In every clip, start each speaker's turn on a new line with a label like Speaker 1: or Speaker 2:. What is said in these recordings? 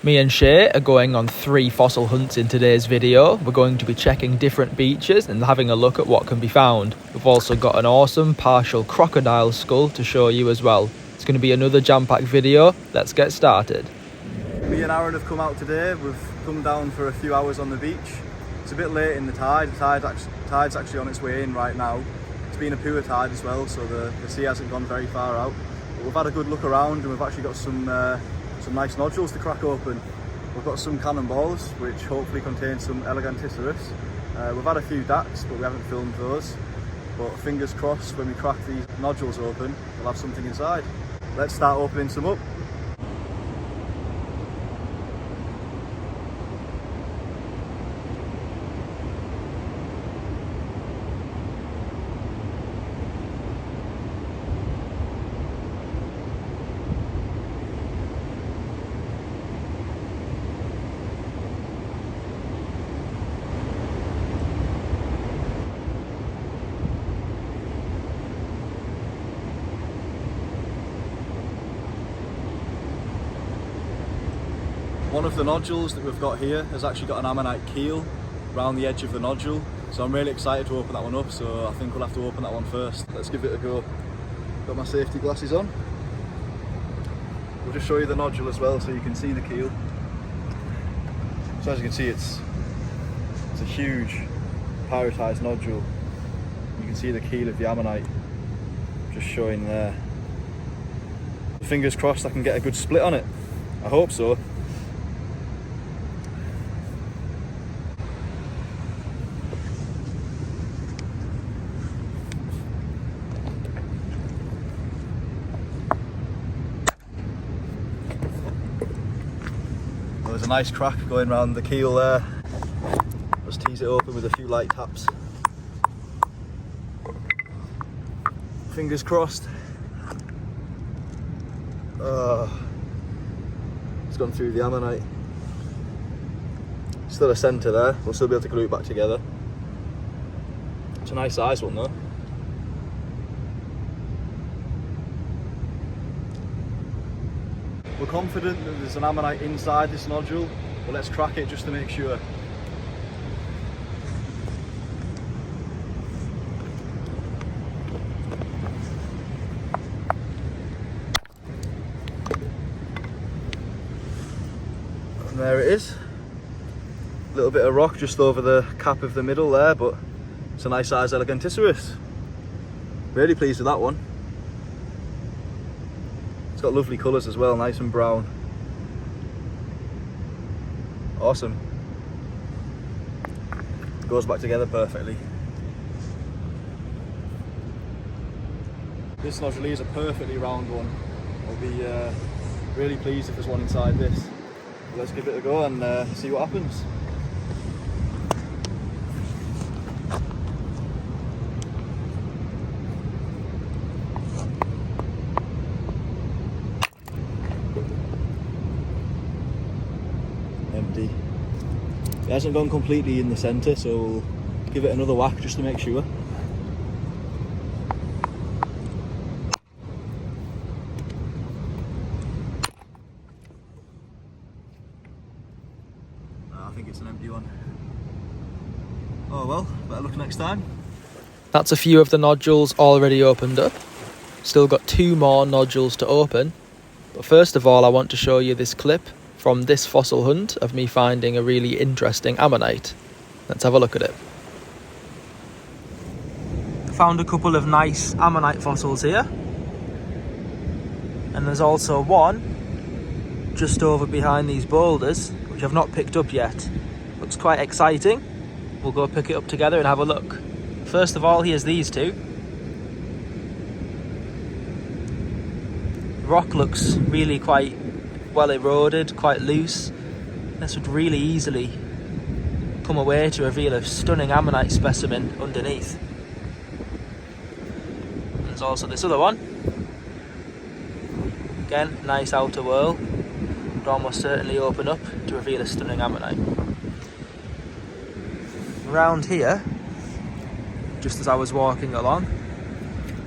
Speaker 1: Me and Shay are going on 3 fossil hunts in today's video. We're going to be checking different beaches and having a look at what can be found. We've also got an awesome partial crocodile skull to show you as well. It's going to be another jam-packed video. Let's get started.
Speaker 2: Me and Aaron have come out today. We've come down for a few hours on the beach. It's a bit late in the tide. The tide's actually on its way in right now. It's been a poor tide as well, so the sea hasn't gone very far out. But we've had a good look around and we've actually got some nice nodules to crack open. We've got some cannonballs, which hopefully contain some Elegantisserus. We've had a few dacks, but we haven't filmed those. But fingers crossed, when we crack these nodules open, we'll have something inside. Let's start opening some up. One of the nodules that we've got here has actually got an Ammonite keel around the edge of the nodule, so I'm really excited to open that one up, so I think we'll have to open that one first. Let's give it a go. Got my safety glasses on. We'll just show you the nodule as well so you can see the keel. So as you can see, it's a huge pyritized nodule. You can see the keel of the Ammonite just showing there. Fingers crossed I can get a good split on it. I hope so. There's a nice crack going around the keel there. Let's tease it open with a few light taps. Fingers crossed. It's gone through the Ammonite. Still a centre there, we'll still be able to glue it back together. It's a nice size one though. We're confident that there's an Ammonite inside this nodule, but let's crack it just to make sure. And there it is. A little bit of rock just over the cap of the middle there, but it's a nice size Elegantisserus. Really pleased with that one. It's got lovely colours as well, nice and brown. Awesome. Goes back together perfectly. This nodule is a perfectly round one. I'll be really pleased if there's one inside this. Let's give it a go and see what happens. Empty. It hasn't gone completely in the centre, so we'll give it another whack just to make sure. I think it's an empty one. Oh well, better luck next time.
Speaker 1: That's a few of the nodules already opened up. Still got 2 more nodules to open. But first of all, I want to show you this clip from this fossil hunt of me finding a really interesting Ammonite. Let's have a look at it. Found a couple of nice Ammonite fossils here. And there's also one just over behind these boulders, which I've not picked up yet. Looks quite exciting. We'll go pick it up together and have a look. First of all, here's these two. The rock looks really quite well eroded, quite loose. This would really easily come away to reveal a stunning Ammonite specimen underneath. There's also this other one. Again, nice outer whorl. Would almost certainly open up to reveal a stunning Ammonite. Around here, just as I was walking along,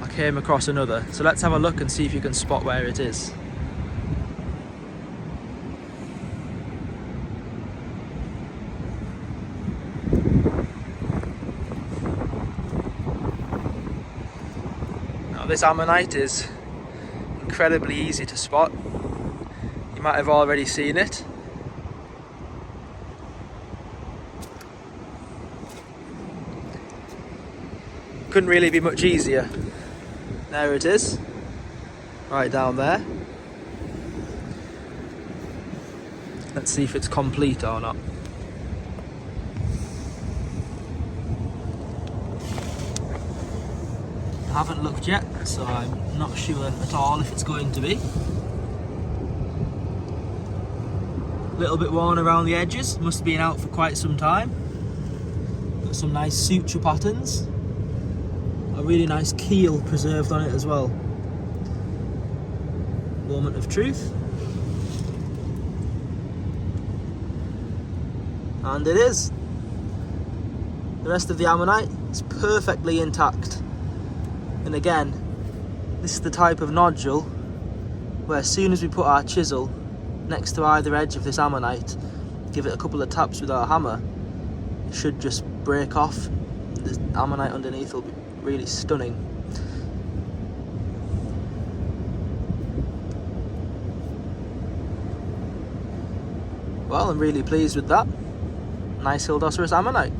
Speaker 1: I came across another. So let's have a look and see if you can spot where it is. this Ammonite is incredibly easy to spot. You might have already seen it. Couldn't really be much easier. There it is, right down there. Let's see if it's complete or not. I haven't looked yet, so I'm not sure at all if it's going to be. A little bit worn around the edges, must have been out for quite some time. Got some nice suture patterns. A really nice keel preserved on it as well. Moment of truth. And it is. The rest of the Ammonite is perfectly intact. And again, this is the type of nodule where as soon as we put our chisel next to either edge of this Ammonite, give it a couple of taps with our hammer, it should just break off. The Ammonite underneath will be really stunning. Well, I'm really pleased with that. Nice Hildosaurus Ammonite.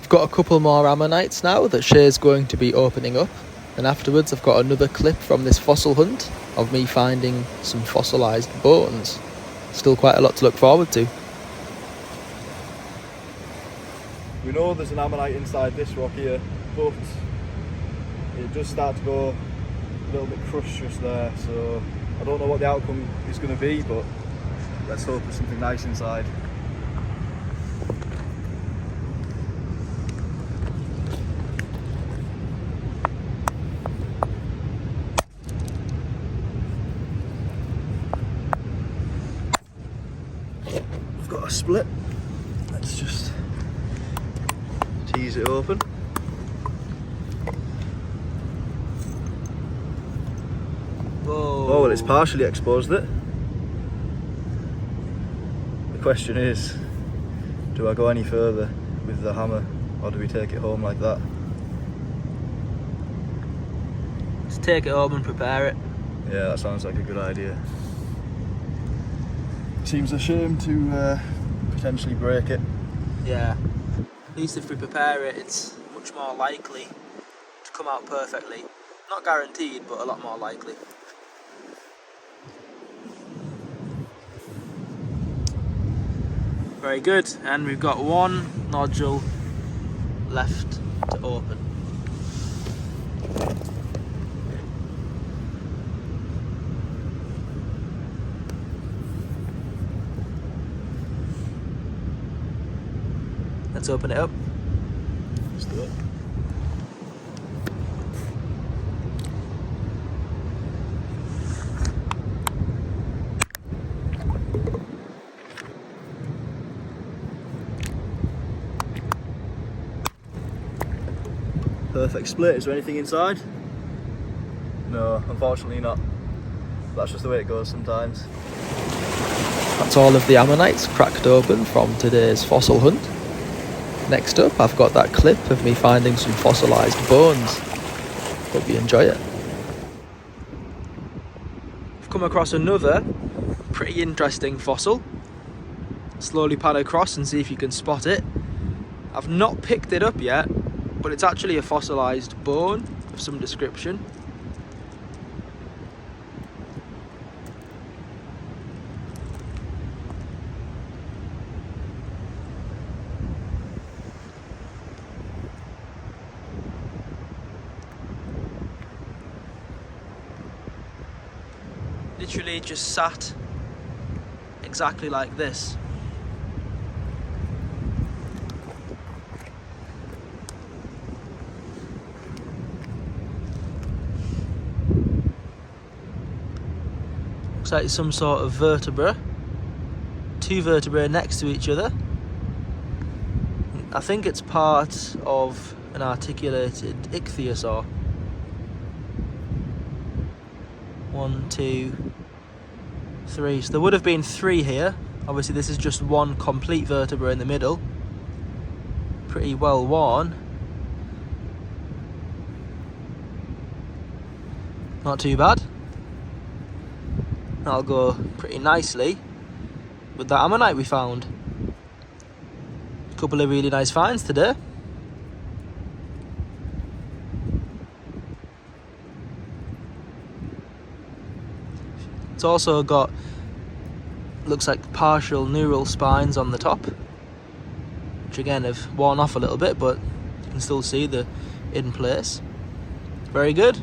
Speaker 1: I've got a couple more Ammonites now that Shay's going to be opening up, and afterwards I've got another clip from this fossil hunt of me finding some fossilised bones. Still quite a lot to look forward to.
Speaker 2: We know there's an Ammonite inside this rock here, but it does start to go a little bit crushed just there, so I don't know what the outcome is going to be, but let's hope there's something nice inside. We've got a split. Let's just tease it open.
Speaker 1: Whoa.
Speaker 2: Oh, well, it's partially exposed it. The question is, do I go any further with the hammer, or do we take it home like that?
Speaker 1: Let's take it home and prepare it.
Speaker 2: Yeah, that sounds like a good idea. Seems a shame to potentially break it.
Speaker 1: Yeah. At least if we prepare it, it's much more likely to come out perfectly. Not guaranteed, but a lot more likely. Very good, and we've got one nodule left to open. Let's open it up.
Speaker 2: Let's do it. Perfect split. Is there anything inside? No, unfortunately not. That's just the way it goes sometimes.
Speaker 1: That's all of the Ammonites cracked open from today's fossil hunt. Next up, I've got that clip of me finding some fossilised bones. Hope you enjoy it. I've come across another pretty interesting fossil. Slowly pan across and see if you can spot it. I've not picked it up yet, but it's actually a fossilised bone of some description. Literally just sat exactly like this. Looks like some sort of vertebra. Two vertebrae next to each other. I think it's part of an articulated ichthyosaur. 1, 2, 3. So there would have been 3 here. Obviously this is just one complete vertebra in the middle. Pretty well worn. Not too bad. That'll go pretty nicely with that ammonite we found. A couple of really nice finds today. It's also got, looks like partial neural spines on the top, which again have worn off a little bit, but you can still see the in place. Very good.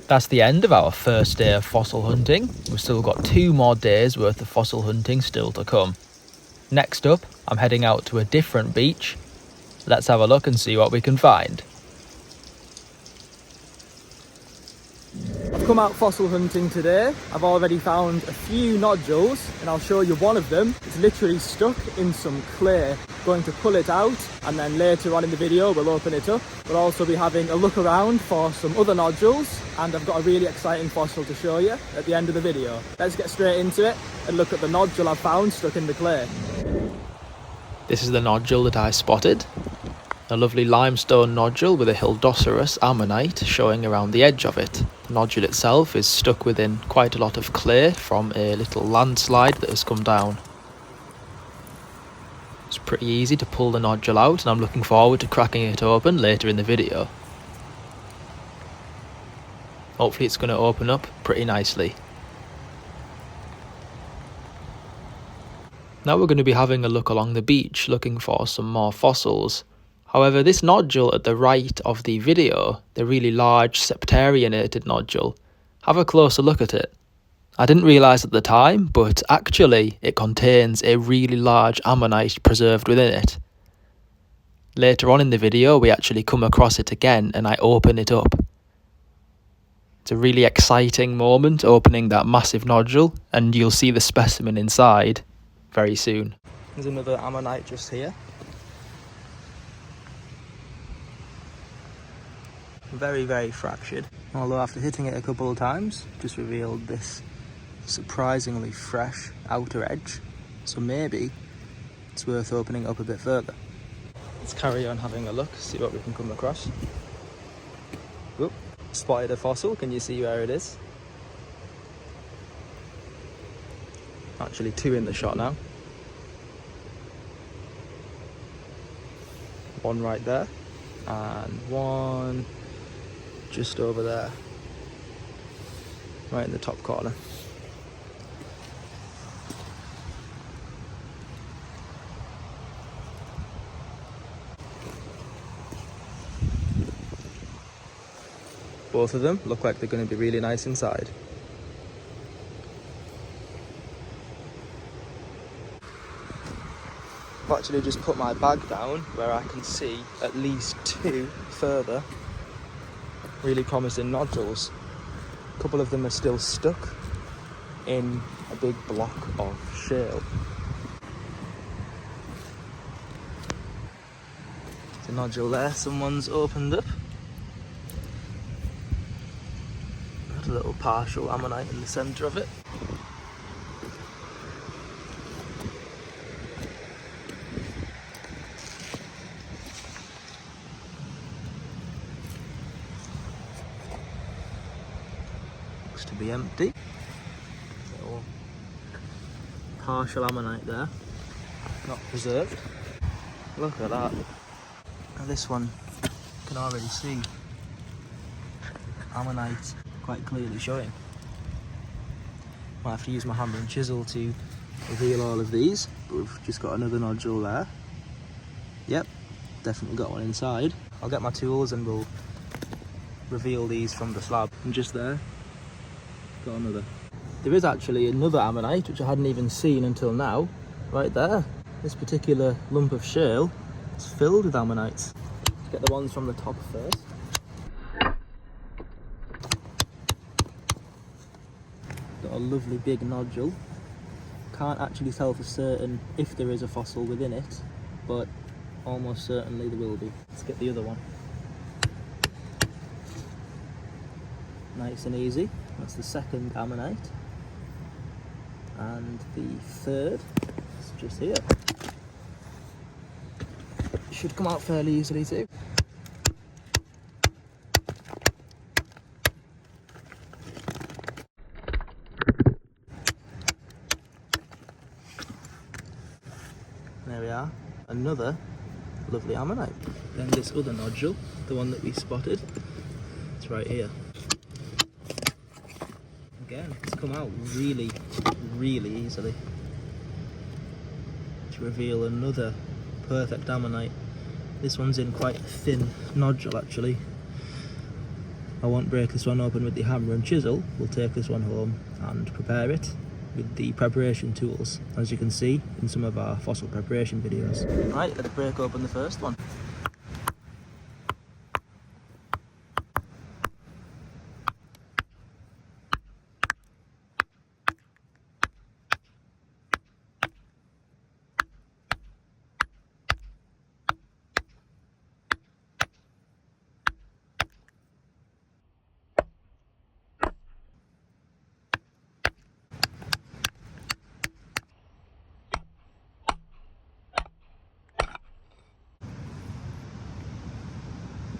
Speaker 1: That's the end of our first day of fossil hunting. We've still got 2 more days worth of fossil hunting still to come. Next up, I'm heading out to a different beach. Let's have a look and see what we can find. I've come out fossil hunting today. I've already found a few nodules and I'll show you one of them. It's literally stuck in some clay. Going to pull it out and then later on in the video we'll open it up. We'll also be having a look around for some other nodules and I've got a really exciting fossil to show you at the end of the video. Let's get straight into it and look at the nodule I've found stuck in the clay. This is the nodule that I spotted. A lovely limestone nodule with a Hildoceras ammonite showing around the edge of it. The nodule itself is stuck within quite a lot of clay from a little landslide that has come down. It's pretty easy to pull the nodule out and I'm looking forward to cracking it open later in the video. Hopefully it's going to open up pretty nicely. Now we're going to be having a look along the beach looking for some more fossils. However, this nodule at the right of the video, the really large septarionated nodule, have a closer look at it. I didn't realise at the time, but actually it contains a really large ammonite preserved within it. Later on in the video we actually come across it again and I open it up. It's a really exciting moment opening that massive nodule and you'll see the specimen inside very soon. There's another ammonite just here. Very, very fractured. Although after hitting it a couple of times, just revealed this surprisingly fresh outer edge. So maybe it's worth opening up a bit further. Let's carry on having a look, see what we can come across. Whoop, spotted a fossil, can you see where it is? Actually 2 in the shot now. One right there, and one just over there, right in the top corner. Both of them look like they're going to be really nice inside. I've actually just put my bag down where I can see at least 2 further really promising nodules. A couple of them are still stuck in a big block of shale. There's a nodule there someone's opened up. Got a little partial ammonite in the centre of it. To be empty. Little partial ammonite there, not preserved. Look at that. Now this one you can already see ammonite quite clearly showing. Might have to use my hammer and chisel to reveal all of these, but we've just got another nodule there. Yep, definitely got one inside. I'll get my tools and we'll reveal these from the slab. And just there, got another. There is actually another ammonite which I hadn't even seen until now, right there. This particular lump of shale is filled with ammonites. Let's get the ones from the top first. Got a lovely big nodule. Can't actually tell for certain if there is a fossil within it, but almost certainly there will be. Let's get the other one. Nice and easy. That's the second ammonite. And the third is just here. Should come out fairly easily too. There we are, another lovely ammonite. Then this other nodule, the one that we spotted, it's right here. Again, it's come out really, really easily to reveal another perfect ammonite. This one's in quite a thin nodule actually. I won't break this one open with the hammer and chisel. We'll take this one home and prepare it with the preparation tools, as you can see in some of our fossil preparation videos. Right, let's break open the first one.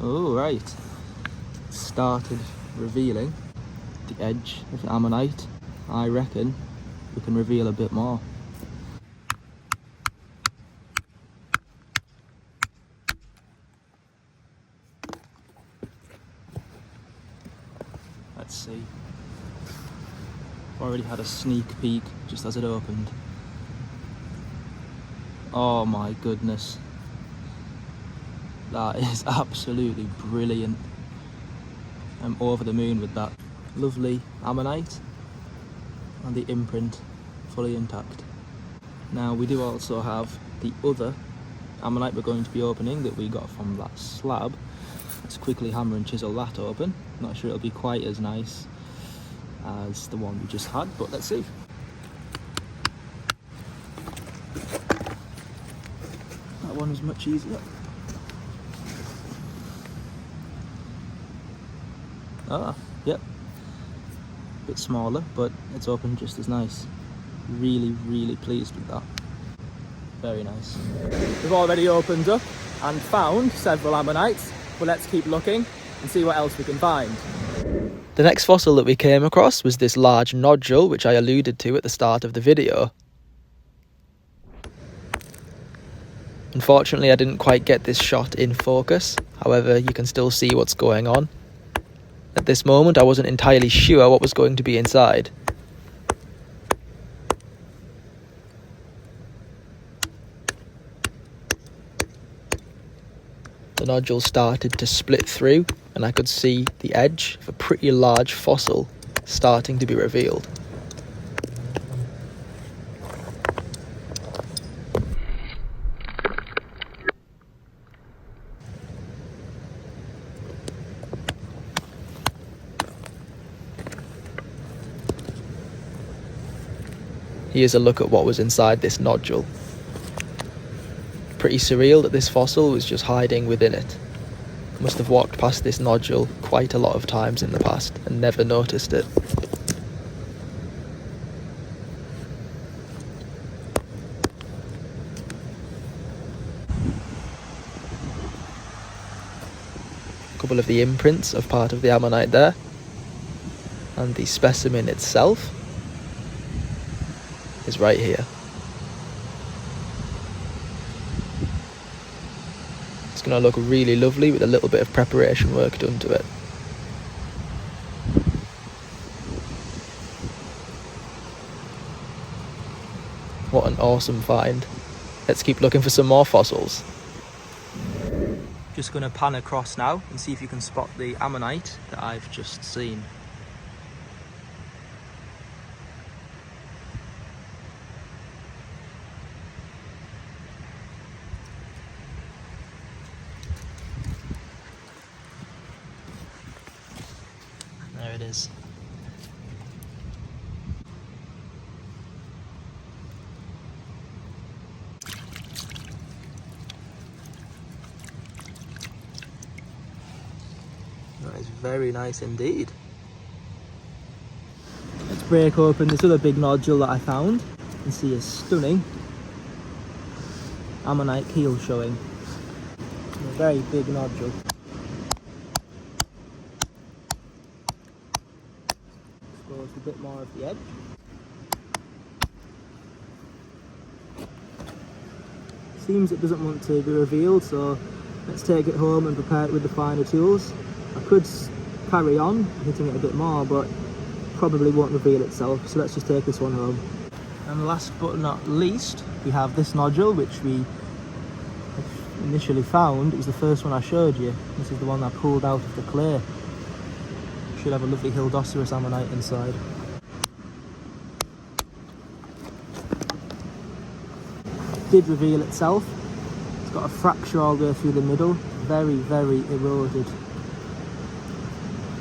Speaker 1: Oh, right. Started revealing the edge of the ammonite. I reckon we can reveal a bit more. Let's see. Already had a sneak peek just as it opened. Oh my goodness. That is absolutely brilliant. I'm over the moon with that. Lovely ammonite and the imprint fully intact. Now we do also have the other ammonite we're going to be opening that we got from that slab. Let's quickly hammer and chisel that open. Not sure it'll be quite as nice as the one we just had, but let's see. That one was much easier. Ah, yep. Bit smaller, but it's open just as nice. Really, really pleased with that. Very nice. We've already opened up and found several ammonites, but let's keep looking and see what else we can find. The next fossil that we came across was this large nodule, which I alluded to at the start of the video. Unfortunately, I didn't quite get this shot in focus. However, you can still see what's going on. At this moment, I wasn't entirely sure what was going to be inside. The nodule started to split through, and I could see the edge of a pretty large fossil starting to be revealed. Here's a look at what was inside this nodule. Pretty surreal that this fossil was just hiding within it. Must have walked past this nodule quite a lot of times in the past and never noticed it. A couple of the imprints of part of the ammonite there, and the specimen itself is right here. It's going to look really lovely with a little bit of preparation work done to it. What an awesome find. Let's keep looking for some more fossils. Just going to pan across now and see if you can spot the ammonite that I've just seen. There it is. That is very nice indeed. Let's break open this other big nodule that I found and see a stunning ammonite keel showing. A very big nodule. Exposed a bit more of the edge.
Speaker 3: seems it doesn't want to be revealed, so let's take it home and prepare it with the finer tools. I could carry on hitting it a bit more, but probably won't reveal itself, so let's just take this one home. And last but not least, we have this nodule, which we initially found. It was the first one I showed you. This is the one I pulled out of the clay. Should have a lovely Hildocerus ammonite inside. Did reveal itself. It's got a fracture all the way through the middle, very, very eroded.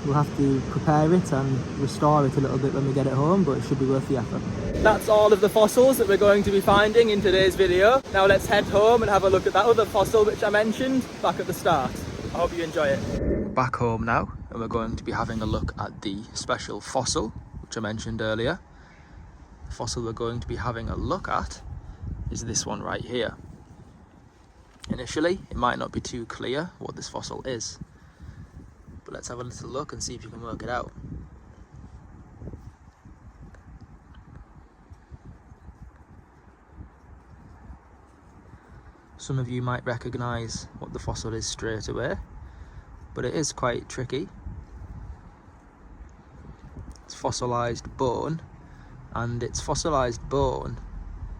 Speaker 3: We'll have to prepare it and restore it a little bit when we get it home, but it should be worth the effort.
Speaker 1: That's all of the fossils that we're going to be finding in today's video. Now let's head home and have a look at that other fossil which I mentioned back at the start. I hope you enjoy it. We're back home now, and we're going to be having a look at the special fossil which I mentioned earlier. The fossil we're going to be having a look at is this one right here. Initially, it might not be too clear what this fossil is, but let's have a little look and see if you can work it out. Some of you might recognise what the fossil is straight away, but it is quite tricky. It's fossilised bone, and it's fossilised bone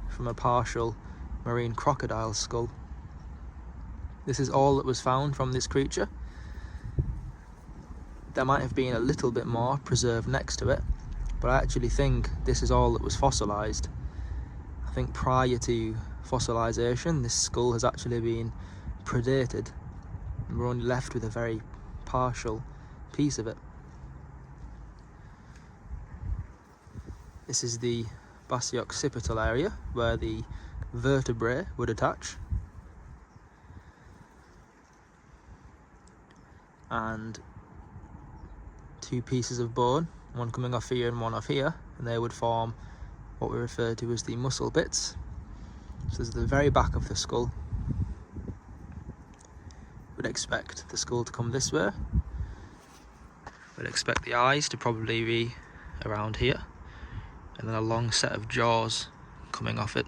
Speaker 1: from a partial marine crocodile skull. This is all that was found from this creature. There might have been a little bit more preserved next to it, but I actually think this is all that was fossilised. I think prior to fossilisation, this skull has actually been predated, and we're only left with a very partial piece of it. This is the basioccipital area where the vertebrae would attach, and two pieces of bone, one coming off here and one off here, and they would form what we refer to as the muscle bits. So this is the very back of the skull. We'd expect the skull to come this way. We'd expect the eyes to probably be around here, and then a long set of jaws coming off it.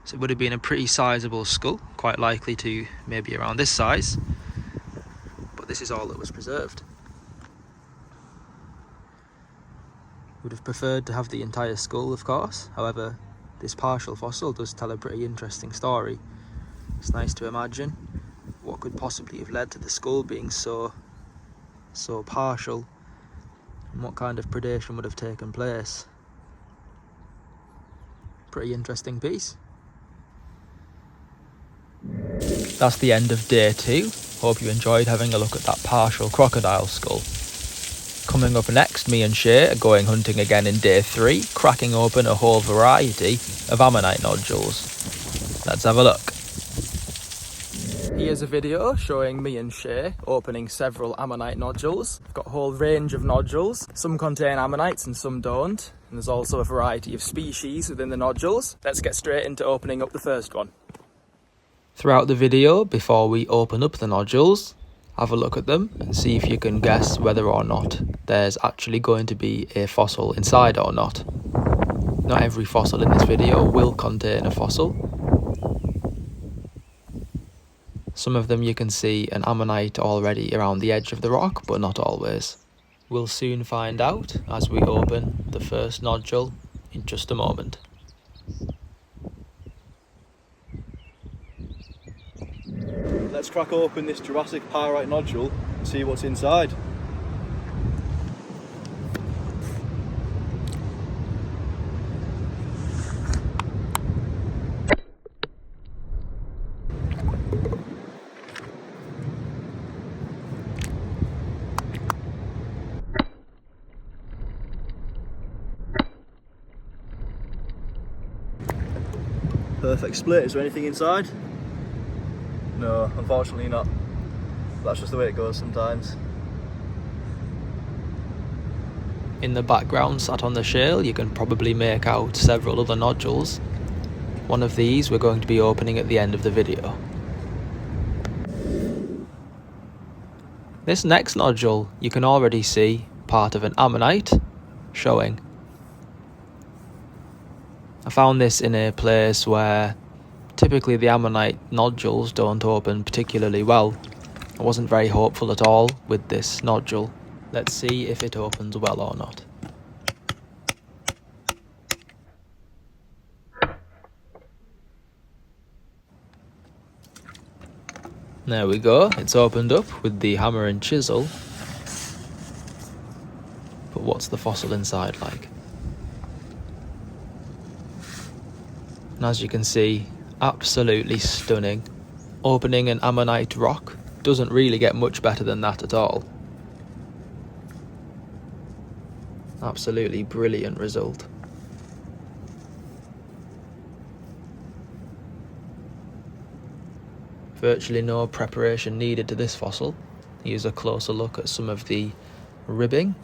Speaker 1: So it would have been a pretty sizable skull, quite likely to maybe around this size, but this is all that was preserved. Would have preferred to have the entire skull, of course. However, this partial fossil does tell a pretty interesting story. It's nice to imagine what could possibly have led to the skull being so partial, and what kind of predation would have taken place. Pretty interesting piece. That's the end of day 2. Hope you enjoyed having a look at that partial crocodile skull. Coming up next, me and Shay are going hunting again in day 3, cracking open a whole variety of ammonite nodules. Let's have a look. Here's a video showing me and Shay opening several ammonite nodules. We've got a whole range of nodules. Some contain ammonites and some don't. And there's also a variety of species within the nodules. Let's get straight into opening up the first one. Throughout the video, before we open up the nodules, have a look at them and see if you can guess whether or not there's actually going to be a fossil inside or not. Not every fossil in this video will contain a fossil. Some of them you can see an ammonite already around the edge of the rock, but not always. We'll soon find out as we open the first nodule in just a moment.
Speaker 2: Let's crack open this Jurassic pyrite nodule and see what's inside. Perfect split. Is there anything inside? No, unfortunately not. That's just the way it goes sometimes.
Speaker 1: In the background, sat on the shale, you can probably make out several other nodules. One of these we're going to be opening at the end of the video. This next nodule, you can already see part of an ammonite showing. I found this in a place where Typically the Ammonite nodules don't open particularly well. I wasn't very hopeful at all with this nodule. Let's see if it opens well or not. There we go, it's opened up with the hammer and chisel. But what's the fossil inside like? And as you can see, absolutely stunning. Opening an Ammonite rock doesn't really get much better than that at all. Absolutely brilliant result. Virtually no preparation needed to this fossil. Here's a closer look at some of the ribbing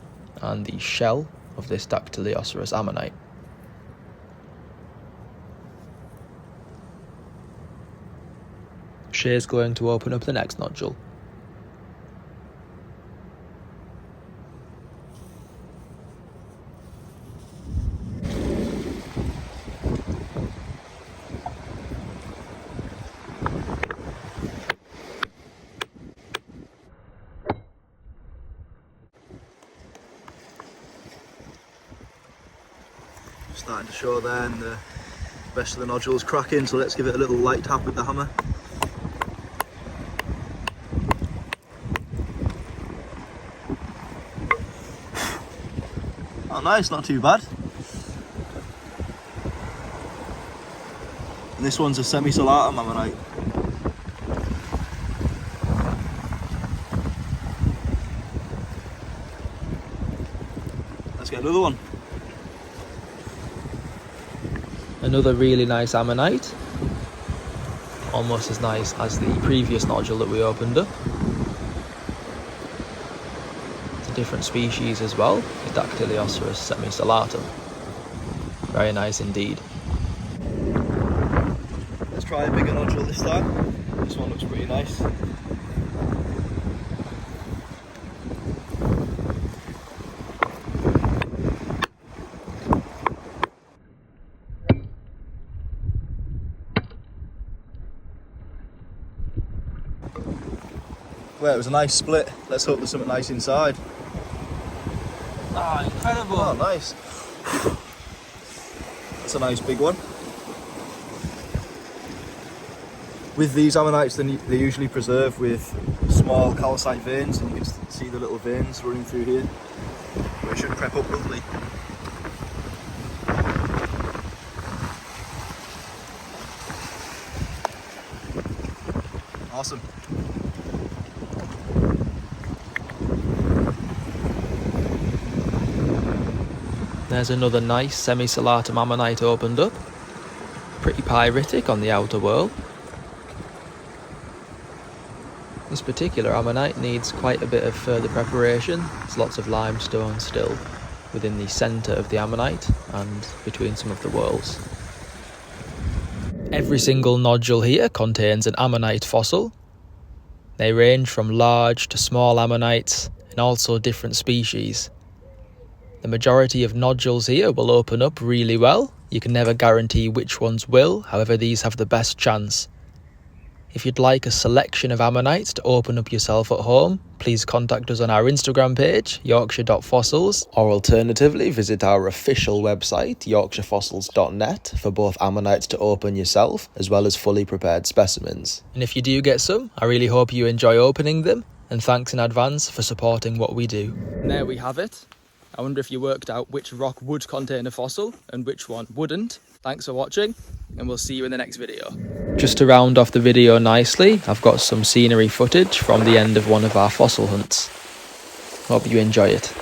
Speaker 1: and the shell of this Dactyloceros ammonite. Shay's going to open up the next nodule.
Speaker 2: Starting to show there, and the rest of the nodules cracking, so let's give it a little light tap with the hammer. Oh nice, not too bad. And this one's a semi-solata ammonite. Let's get another one.
Speaker 1: Another really nice ammonite, almost as nice as the previous nodule that we opened up. It's a different species as well, the Dactyloceros semi-solatum. Very nice indeed.
Speaker 2: Let's try a bigger nodule this time. This one looks pretty nice. Well, it was a nice split. Let's hope there's something nice inside.
Speaker 1: Ah, incredible!
Speaker 2: Oh, nice. That's a nice big one. With these ammonites, they're usually preserved with small calcite veins, and you can see the little veins running through here. But it should prep up lovely. Awesome.
Speaker 1: There's another nice semi-solatum ammonite opened up. Pretty pyritic on the outer wall. This particular ammonite needs quite a bit of further preparation. There's lots of limestone still within the centre of the ammonite and between some of the whorls. Every single nodule here contains an ammonite fossil. They range from large to small ammonites and also different species. The majority of nodules here will open up really well. You can never guarantee which ones will, however these have the best chance. If you'd like a selection of ammonites to open up yourself at home, please contact us on our Instagram page, yorkshire.fossils, or alternatively visit our official website, yorkshirefossils.net, for both ammonites to open yourself, as well as fully prepared specimens. And if you do get some, I really hope you enjoy opening them, and thanks in advance for supporting what we do. And there we have it. I wonder if you worked out which rock would contain a fossil and which one wouldn't. Thanks for watching, and we'll see you in the next video. Just to round off the video nicely, I've got some scenery footage from the end of one of our fossil hunts. Hope you enjoy it.